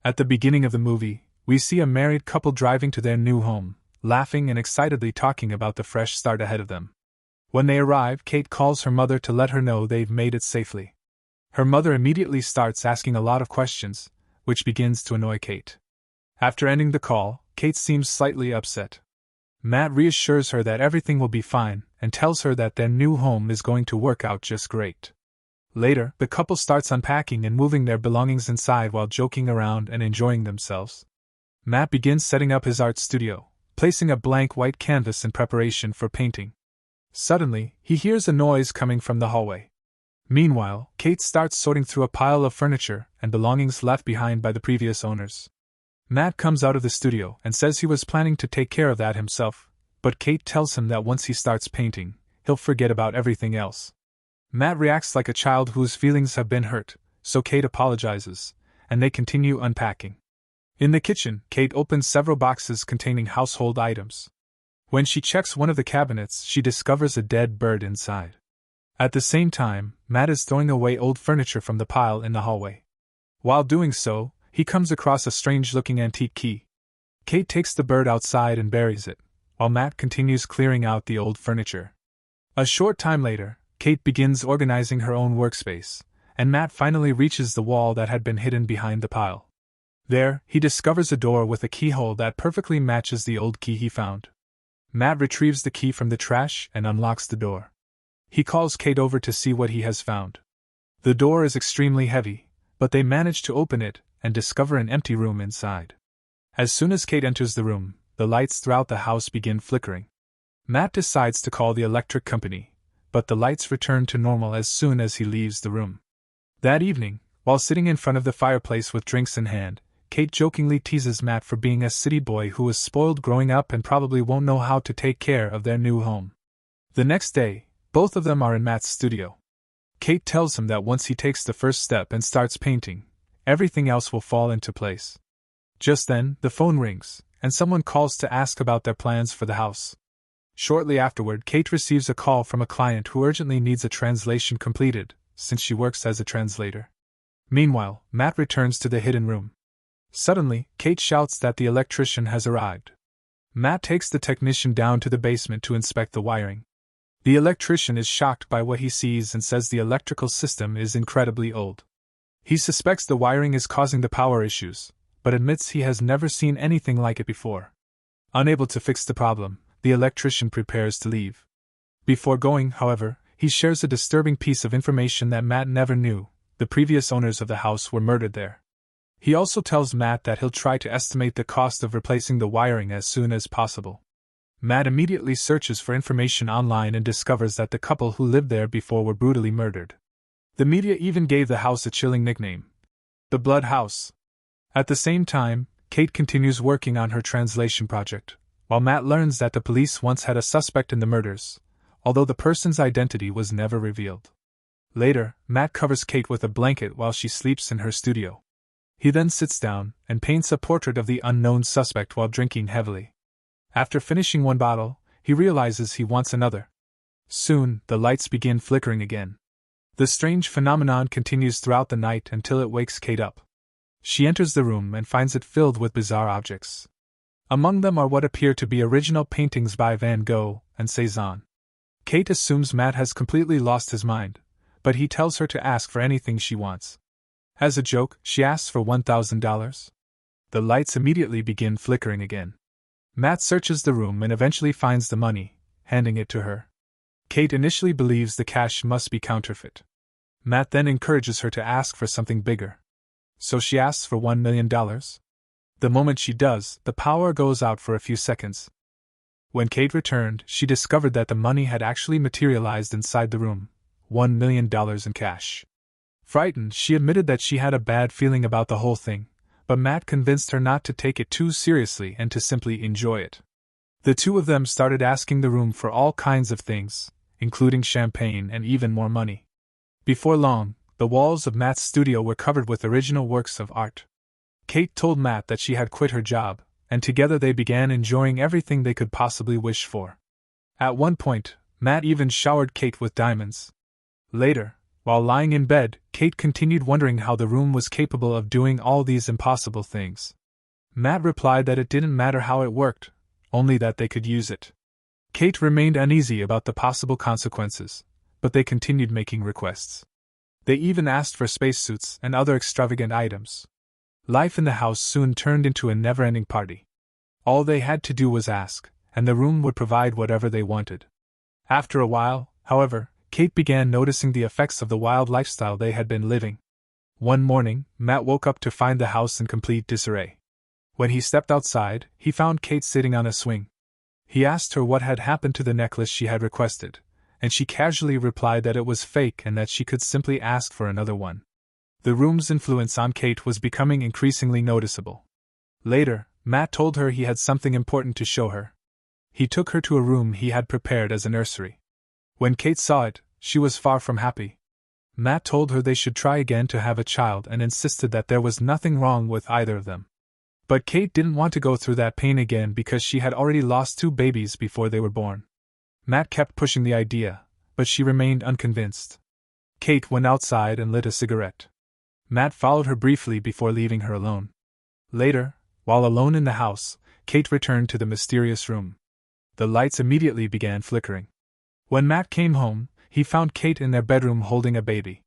At the beginning of the movie, we see a married couple driving to their new home, laughing and excitedly talking about the fresh start ahead of them. When they arrive, Kate calls her mother to let her know they've made it safely. Her mother immediately starts asking a lot of questions, which begins to annoy Kate. After ending the call, Kate seems slightly upset. Matt reassures her that everything will be fine and tells her that their new home is going to work out just great. Later, the couple starts unpacking and moving their belongings inside while joking around and enjoying themselves. Matt begins setting up his art studio, placing a blank white canvas in preparation for painting. Suddenly, he hears a noise coming from the hallway. Meanwhile, Kate starts sorting through a pile of furniture and belongings left behind by the previous owners. Matt comes out of the studio and says he was planning to take care of that himself, but Kate tells him that once he starts painting, he'll forget about everything else. Matt reacts like a child whose feelings have been hurt, so Kate apologizes, and they continue unpacking. In the kitchen, Kate opens several boxes containing household items. When she checks one of the cabinets, she discovers a dead bird inside. At the same time, Matt is throwing away old furniture from the pile in the hallway. While doing so, he comes across a strange-looking antique key. Kate takes the bird outside and buries it, while Matt continues clearing out the old furniture. A short time later, Kate begins organizing her own workspace, and Matt finally reaches the wall that had been hidden behind the pile. There, he discovers a door with a keyhole that perfectly matches the old key he found. Matt retrieves the key from the trash and unlocks the door. He calls Kate over to see what he has found. The door is extremely heavy, but they manage to open it and discover an empty room inside. As soon as Kate enters the room, the lights throughout the house begin flickering. Matt decides to call the electric company, but the lights return to normal as soon as he leaves the room. That evening, while sitting in front of the fireplace with drinks in hand, Kate jokingly teases Matt for being a city boy who was spoiled growing up and probably won't know how to take care of their new home. The next day, both of them are in Matt's studio. Kate tells him that once he takes the first step and starts painting, everything else will fall into place. Just then, the phone rings, and someone calls to ask about their plans for the house. Shortly afterward, Kate receives a call from a client who urgently needs a translation completed, since she works as a translator. Meanwhile, Matt returns to the hidden room. Suddenly, Kate shouts that the electrician has arrived. Matt takes the technician down to the basement to inspect the wiring. The electrician is shocked by what he sees and says the electrical system is incredibly old. He suspects the wiring is causing the power issues, but admits he has never seen anything like it before. Unable to fix the problem, the electrician prepares to leave. Before going, however, he shares a disturbing piece of information that Matt never knew: the previous owners of the house were murdered there. He also tells Matt that he'll try to estimate the cost of replacing the wiring as soon as possible. Matt immediately searches for information online and discovers that the couple who lived there before were brutally murdered. The media even gave the house a chilling nickname: the Blood House. At the same time, Kate continues working on her translation project, while Matt learns that the police once had a suspect in the murders, although the person's identity was never revealed. Later, Matt covers Kate with a blanket while she sleeps in her studio. He then sits down and paints a portrait of the unknown suspect while drinking heavily. After finishing one bottle, he realizes he wants another. Soon, the lights begin flickering again. The strange phenomenon continues throughout the night until it wakes Kate up. She enters the room and finds it filled with bizarre objects. Among them are what appear to be original paintings by Van Gogh and Cézanne. Kate assumes Matt has completely lost his mind, but he tells her to ask for anything she wants. As a joke, she asks for $1,000. The lights immediately begin flickering again. Matt searches the room and eventually finds the money, handing it to her. Kate initially believes the cash must be counterfeit. Matt then encourages her to ask for something bigger. So she asks for $1 million. The moment she does, the power goes out for a few seconds. When Kate returned, she discovered that the money had actually materialized inside the room: $1 million in cash. Frightened, she admitted that she had a bad feeling about the whole thing, but Matt convinced her not to take it too seriously and to simply enjoy it. The two of them started asking the room for all kinds of things, including champagne and even more money. Before long, the walls of Matt's studio were covered with original works of art. Kate told Matt that she had quit her job, and together they began enjoying everything they could possibly wish for. At one point, Matt even showered Kate with diamonds. Later, While lying in bed, Kate continued wondering how the room was capable of doing all these impossible things. Matt replied that it didn't matter how it worked, only that they could use it. Kate remained uneasy about the possible consequences, but they continued making requests. They even asked for spacesuits and other extravagant items. Life in the house soon turned into a never-ending party. All they had to do was ask, and the room would provide whatever they wanted. After a while, however, Kate began noticing the effects of the wild lifestyle they had been living. One morning, Matt woke up to find the house in complete disarray. When he stepped outside, he found Kate sitting on a swing. He asked her what had happened to the necklace she had requested, and she casually replied that it was fake and that she could simply ask for another one. The room's influence on Kate was becoming increasingly noticeable. Later, Matt told her he had something important to show her. He took her to a room he had prepared as a nursery. When Kate saw it, she was far from happy. Matt told her they should try again to have a child and insisted that there was nothing wrong with either of them. But Kate didn't want to go through that pain again because she had already lost 2 babies before they were born. Matt kept pushing the idea, but she remained unconvinced. Kate went outside and lit a cigarette. Matt followed her briefly before leaving her alone. Later, while alone in the house, Kate returned to the mysterious room. The lights immediately began flickering. When Matt came home, he found Kate in their bedroom holding a baby.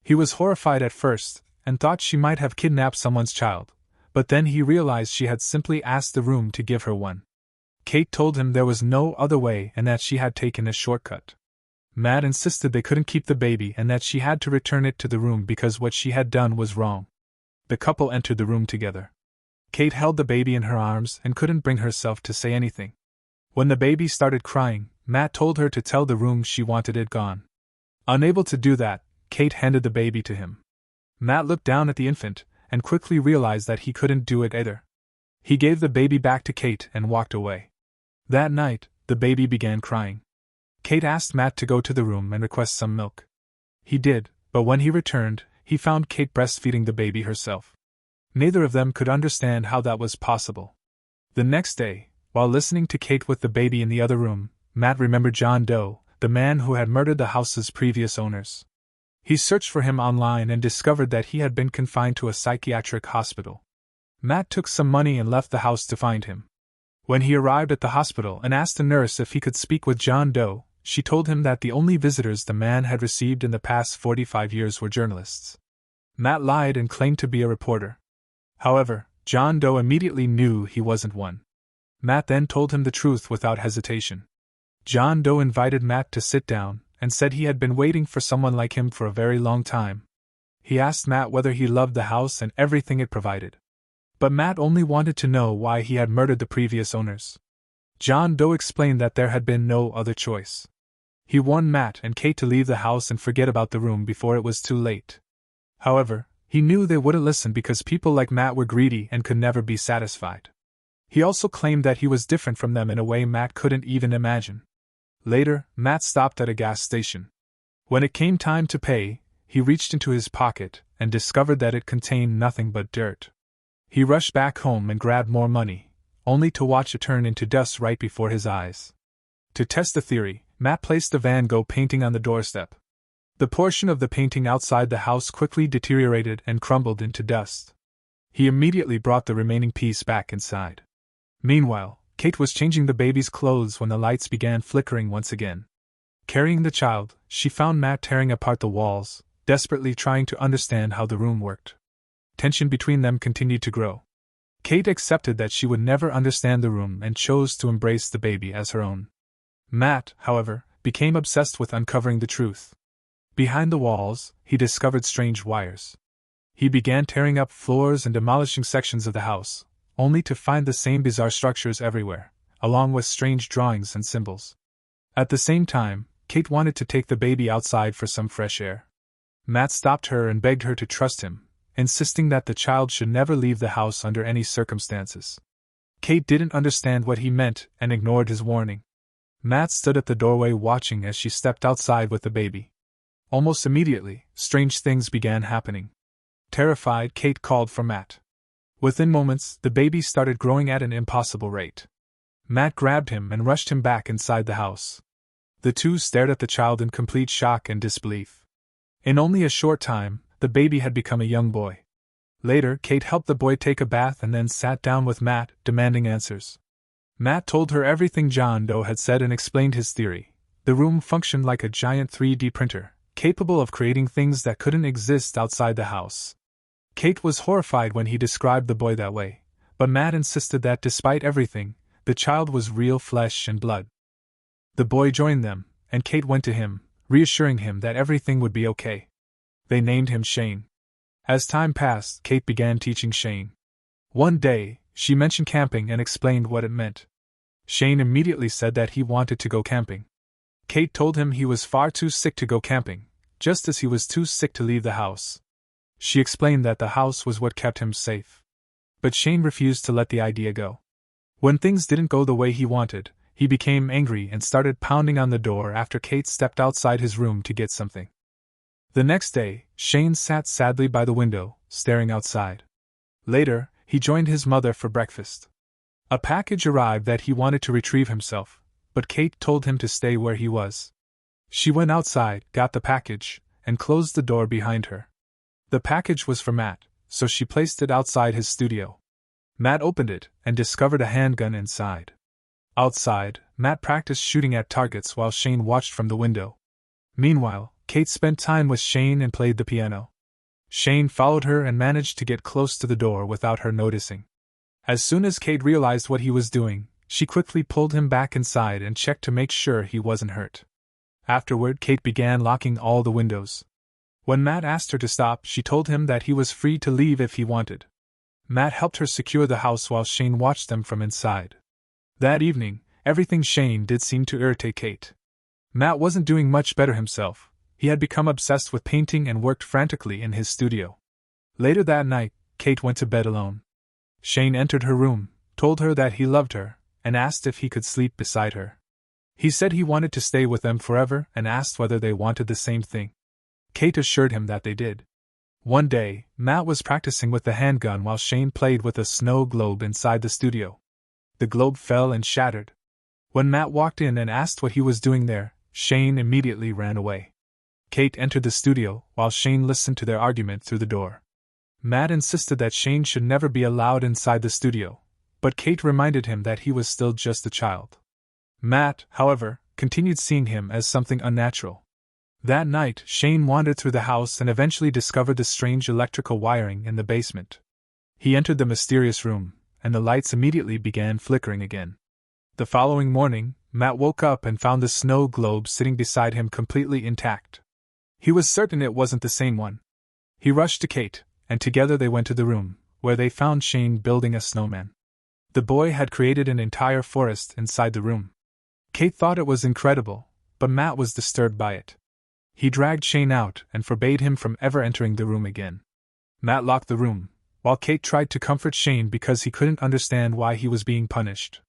He was horrified at first, and thought she might have kidnapped someone's child, but then he realized she had simply asked the room to give her one. Kate told him there was no other way and that she had taken a shortcut. Matt insisted they couldn't keep the baby and that she had to return it to the room because what she had done was wrong. The couple entered the room together. Kate held the baby in her arms and couldn't bring herself to say anything. When the baby started crying, Matt told her to tell the room she wanted it gone. Unable to do that, Kate handed the baby to him. Matt looked down at the infant and quickly realized that he couldn't do it either. He gave the baby back to Kate and walked away. That night, the baby began crying. Kate asked Matt to go to the room and request some milk. He did, but when he returned, he found Kate breastfeeding the baby herself. Neither of them could understand how that was possible. The next day, while listening to Kate with the baby in the other room, Matt remembered John Doe, the man who had murdered the house's previous owners. He searched for him online and discovered that he had been confined to a psychiatric hospital. Matt took some money and left the house to find him. When he arrived at the hospital and asked a nurse if he could speak with John Doe, she told him that the only visitors the man had received in the past 45 years were journalists. Matt lied and claimed to be a reporter. However, John Doe immediately knew he wasn't one. Matt then told him the truth without hesitation. John Doe invited Matt to sit down and said he had been waiting for someone like him for a very long time. He asked Matt whether he loved the house and everything it provided. But Matt only wanted to know why he had murdered the previous owners. John Doe explained that there had been no other choice. He warned Matt and Kate to leave the house and forget about the room before it was too late. However, he knew they wouldn't listen because people like Matt were greedy and could never be satisfied. He also claimed that he was different from them in a way Matt couldn't even imagine. Later, Matt stopped at a gas station. When it came time to pay, he reached into his pocket and discovered that it contained nothing but dirt. He rushed back home and grabbed more money, only to watch it turn into dust right before his eyes. To test the theory, Matt placed a Van Gogh painting on the doorstep. The portion of the painting outside the house quickly deteriorated and crumbled into dust. He immediately brought the remaining piece back inside. Meanwhile, Kate was changing the baby's clothes when the lights began flickering once again. Carrying the child, she found Matt tearing apart the walls, desperately trying to understand how the room worked. Tension between them continued to grow. Kate accepted that she would never understand the room and chose to embrace the baby as her own. Matt, however, became obsessed with uncovering the truth. Behind the walls, he discovered strange wires. He began tearing up floors and demolishing sections of the house, only to find the same bizarre structures everywhere, along with strange drawings and symbols. At the same time, Kate wanted to take the baby outside for some fresh air. Matt stopped her and begged her to trust him, insisting that the child should never leave the house under any circumstances. Kate didn't understand what he meant and ignored his warning. Matt stood at the doorway watching as she stepped outside with the baby. Almost immediately, strange things began happening. Terrified, Kate called for Matt. Within moments, the baby started growing at an impossible rate. Matt grabbed him and rushed him back inside the house. The two stared at the child in complete shock and disbelief. In only a short time, the baby had become a young boy. Later, Kate helped the boy take a bath and then sat down with Matt, demanding answers. Matt told her everything John Doe had said and explained his theory. The room functioned like a giant 3D printer, capable of creating things that couldn't exist outside the house. Kate was horrified when he described the boy that way, but Matt insisted that despite everything, the child was real flesh and blood. The boy joined them, and Kate went to him, reassuring him that everything would be okay. They named him Shane. As time passed, Kate began teaching Shane. One day, she mentioned camping and explained what it meant. Shane immediately said that he wanted to go camping. Kate told him he was far too sick to go camping, just as he was too sick to leave the house. She explained that the house was what kept him safe. But Shane refused to let the idea go. When things didn't go the way he wanted, he became angry and started pounding on the door after Kate stepped outside his room to get something. The next day, Shane sat sadly by the window, staring outside. Later, he joined his mother for breakfast. A package arrived that he wanted to retrieve himself, but Kate told him to stay where he was. She went outside, got the package, and closed the door behind her. The package was for Matt, so she placed it outside his studio. Matt opened it and discovered a handgun inside. Outside, Matt practiced shooting at targets while Shane watched from the window. Meanwhile, Kate spent time with Shane and played the piano. Shane followed her and managed to get close to the door without her noticing. As soon as Kate realized what he was doing, she quickly pulled him back inside and checked to make sure he wasn't hurt. Afterward, Kate began locking all the windows. When Matt asked her to stop, she told him that he was free to leave if he wanted. Matt helped her secure the house while Shane watched them from inside. That evening, everything Shane did seemed to irritate Kate. Matt wasn't doing much better himself. He had become obsessed with painting and worked frantically in his studio. Later that night, Kate went to bed alone. Shane entered her room, told her that he loved her, and asked if he could sleep beside her. He said he wanted to stay with them forever and asked whether they wanted the same thing. Kate assured him that they did. One day, Matt was practicing with the handgun while Shane played with a snow globe inside the studio. The globe fell and shattered. When Matt walked in and asked what he was doing there, Shane immediately ran away. Kate entered the studio while Shane listened to their argument through the door. Matt insisted that Shane should never be allowed inside the studio, but Kate reminded him that he was still just a child. Matt, however, continued seeing him as something unnatural. That night, Shane wandered through the house and eventually discovered the strange electrical wiring in the basement. He entered the mysterious room, and the lights immediately began flickering again. The following morning, Matt woke up and found the snow globe sitting beside him completely intact. He was certain it wasn't the same one. He rushed to Kate, and together they went to the room, where they found Shane building a snowman. The boy had created an entire forest inside the room. Kate thought it was incredible, but Matt was disturbed by it. He dragged Shane out and forbade him from ever entering the room again. Matt locked the room, while Kate tried to comfort Shane because he couldn't understand why he was being punished.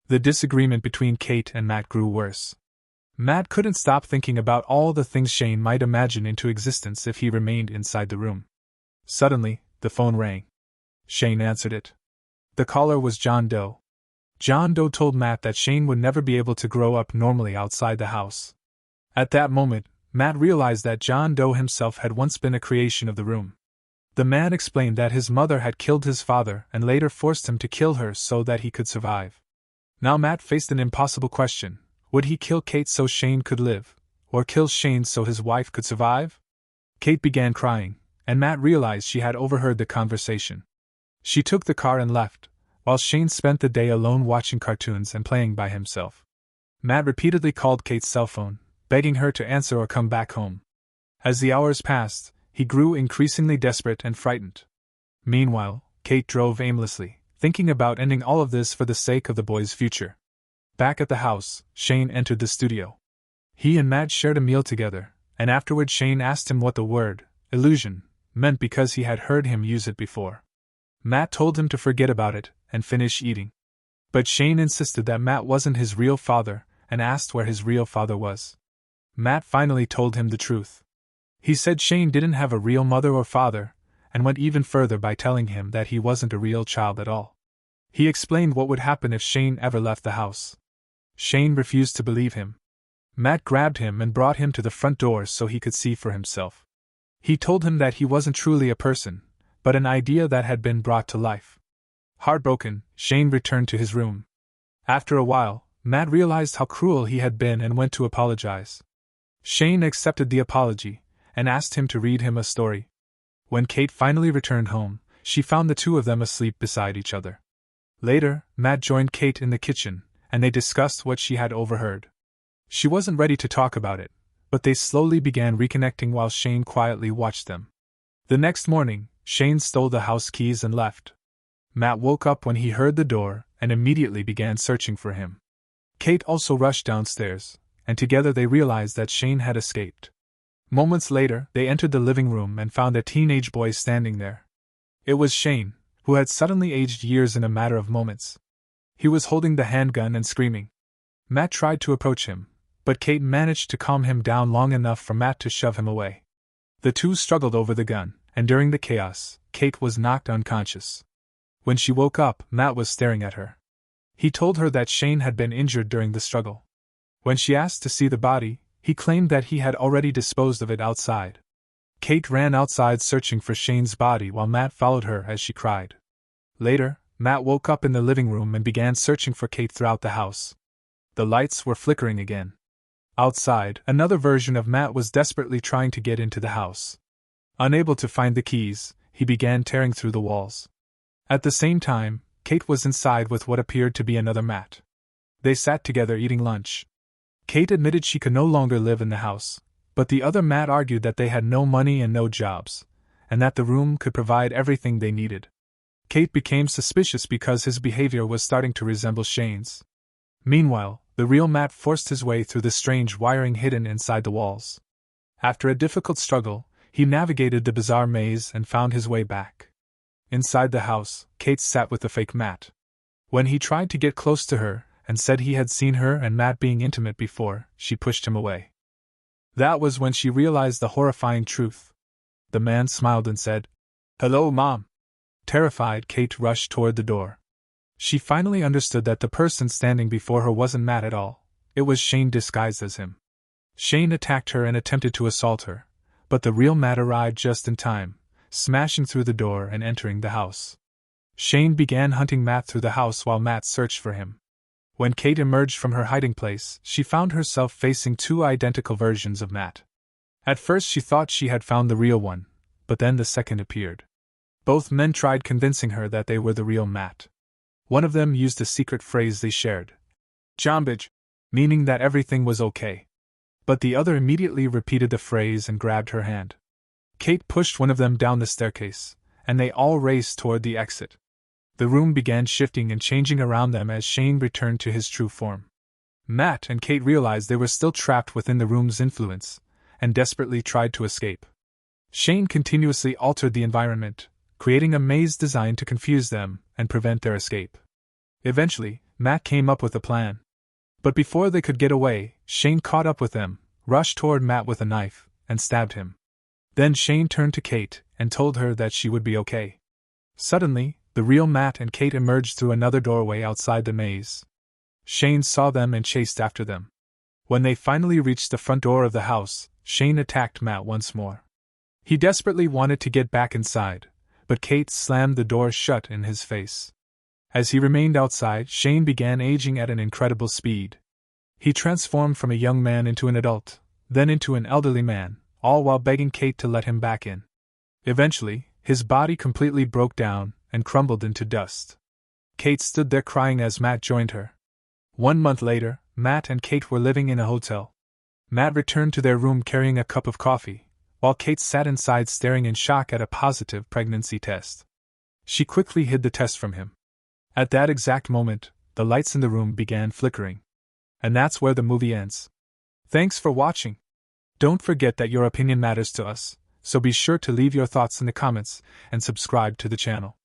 The disagreement between Kate and Matt grew worse. Matt couldn't stop thinking about all the things Shane might imagine into existence if he remained inside the room. Suddenly, the phone rang. Shane answered it. The caller was John Doe. John Doe told Matt that Shane would never be able to grow up normally outside the house. At that moment, Matt realized that John Doe himself had once been a creation of the room. The man explained that his mother had killed his father and later forced him to kill her so that he could survive. Now Matt faced an impossible question. Would he kill Kate so Shane could live, or kill Shane so his wife could survive? Kate began crying, and Matt realized she had overheard the conversation. She took the car and left, while Shane spent the day alone watching cartoons and playing by himself. Matt repeatedly called Kate's cell phone, begging her to answer or come back home. As the hours passed, he grew increasingly desperate and frightened. Meanwhile, Kate drove aimlessly, thinking about ending all of this for the sake of the boy's future. Back at the house, Shane entered the studio. He and Matt shared a meal together, and afterward Shane asked him what the word, illusion, meant because he had heard him use it before. Matt told him to forget about it and finish eating. But Shane insisted that Matt wasn't his real father and asked where his real father was. Matt finally told him the truth. He said Shane didn't have a real mother or father, and went even further by telling him that he wasn't a real child at all. He explained what would happen if Shane ever left the house. Shane refused to believe him. Matt grabbed him and brought him to the front door so he could see for himself. He told him that he wasn't truly a person, but an idea that had been brought to life. Heartbroken, Shane returned to his room. After a while, Matt realized how cruel he had been and went to apologize. Shane accepted the apology and asked him to read him a story. When Kate finally returned home, she found the two of them asleep beside each other. Later, Matt joined Kate in the kitchen, and they discussed what she had overheard. She wasn't ready to talk about it, but they slowly began reconnecting while Shane quietly watched them. The next morning, Shane stole the house keys and left. Matt woke up when he heard the door and immediately began searching for him. Kate also rushed downstairs, and together they realized that Shane had escaped. Moments later, they entered the living room and found a teenage boy standing there. It was Shane, who had suddenly aged years in a matter of moments. He was holding the handgun and screaming. Matt tried to approach him, but Kate managed to calm him down long enough for Matt to shove him away. The two struggled over the gun, and during the chaos, Kate was knocked unconscious. When she woke up, Matt was staring at her. He told her that Shane had been injured during the struggle. When she asked to see the body, he claimed that he had already disposed of it outside. Kate ran outside searching for Shane's body while Matt followed her as she cried. Later, Matt woke up in the living room and began searching for Kate throughout the house. The lights were flickering again. Outside, another version of Matt was desperately trying to get into the house. Unable to find the keys, he began tearing through the walls. At the same time, Kate was inside with what appeared to be another Matt. They sat together eating lunch. Kate admitted she could no longer live in the house, but the other Matt argued that they had no money and no jobs, and that the room could provide everything they needed. Kate became suspicious because his behavior was starting to resemble Shane's. Meanwhile, the real Matt forced his way through the strange wiring hidden inside the walls. After a difficult struggle, he navigated the bizarre maze and found his way back. Inside the house, Kate sat with the fake Matt. When he tried to get close to her and said he had seen her and Matt being intimate before, she pushed him away. That was when she realized the horrifying truth. The man smiled and said, "Hello, Mom." Terrified, Kate rushed toward the door. She finally understood that the person standing before her wasn't Matt at all. It was Shane disguised as him. Shane attacked her and attempted to assault her, but the real Matt arrived just in time, smashing through the door and entering the house. Shane began hunting Matt through the house while Matt searched for him. When Kate emerged from her hiding place, she found herself facing two identical versions of Matt. At first she thought she had found the real one, but then the second appeared. Both men tried convincing her that they were the real Matt. One of them used a secret phrase they shared, "Jombage," meaning that everything was okay. But the other immediately repeated the phrase and grabbed her hand. Kate pushed one of them down the staircase, and they all raced toward the exit. The room began shifting and changing around them as Shane returned to his true form. Matt and Kate realized they were still trapped within the room's influence, and desperately tried to escape. Shane continuously altered the environment, creating a maze designed to confuse them and prevent their escape. Eventually, Matt came up with a plan. But before they could get away, Shane caught up with them, rushed toward Matt with a knife, and stabbed him. Then Shane turned to Kate and told her that she would be okay. Suddenly, the real Matt and Kate emerged through another doorway outside the maze. Shane saw them and chased after them. When they finally reached the front door of the house, Shane attacked Matt once more. He desperately wanted to get back inside, but Kate slammed the door shut in his face. As he remained outside, Shane began aging at an incredible speed. He transformed from a young man into an adult, then into an elderly man, all while begging Kate to let him back in. Eventually, his body completely broke down and crumbled into dust. Kate stood there crying as Matt joined her. 1 month later, Matt and Kate were living in a hotel. Matt returned to their room carrying a cup of coffee, while Kate sat inside staring in shock at a positive pregnancy test. She quickly hid the test from him. At that exact moment, the lights in the room began flickering. And that's where the movie ends. Thanks for watching. Don't forget that your opinion matters to us, so be sure to leave your thoughts in the comments and subscribe to the channel.